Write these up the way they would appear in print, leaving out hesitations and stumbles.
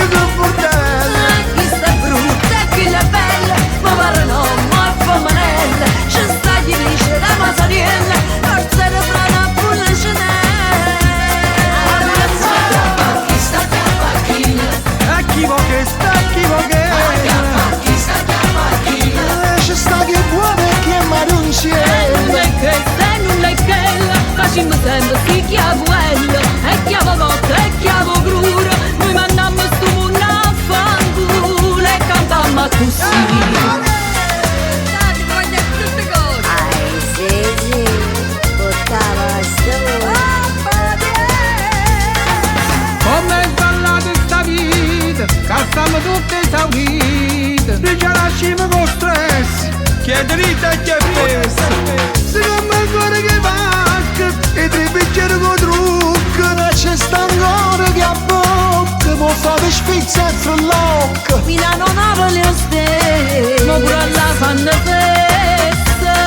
che bordello. Chi sta brutta e chi è bella, ma parlano ma fa manella. Ci sta chi dice la masariella, forza di frana pulla scenella. Chi sta chiappa chi? E chi vo che sta, chi vo che Chi sta chiappa chi? ci sta chi è buono e chi è marunziello. Non è questa e non è quella, facciamo sempre si chiavuello. E chiavo notte e chiavo gruro, noi mandiamo stu mondo a fanculo e cantammo così. Ai sì, portava sto. Come ballate sta vita, che stiamo tutti esauriti. E già lasciamo con stress, chi è dritta e chi è pesa. Se non mi ancora che manca, e tre bicchieri con trucco. Non c'è sta ancora che a bocca, mo fate spizza e frallocca. Fino a non avere ste, ma pure alla fanno festa.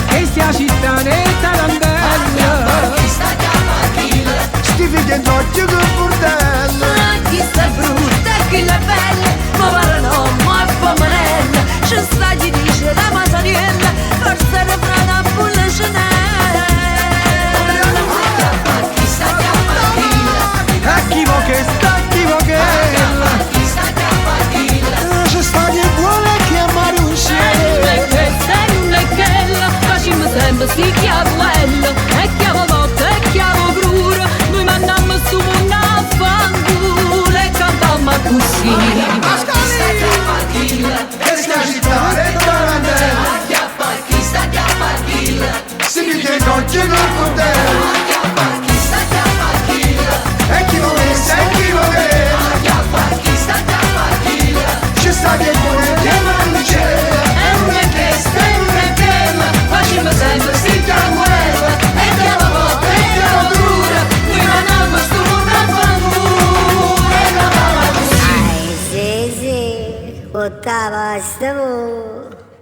Che sia città e tarantella. Sti figli in occhio che bordello. Chi sta brutta e chi è bella, ma parlano ma fa manella. Ci sta chi dice la masariella, forza di frana pulla scenella. Chi sta chiappa chi? E chi vo che sta, chi vo che Chi sta chiappa chi? ci sta chi è buono e chi è Non è marunziello. questa e non è quella, facciamo sempre sti chiavuello. E chiavo notte e chiavo gruro, noi mandiamo stu mondo a fanculo e cantammo così. E sta città è tarantella. Si figli in occhio che bordello. E chi vo che sta, e chi vo che ci sta chi è buono e chi è marunziello. E non è questa e non è quella, facciamo sempre sti chiavuello. E chiavo notte e chiavo gruro, noi mandiamo stu mondo a fanculo e cantammo così. Ai sì, portava sto.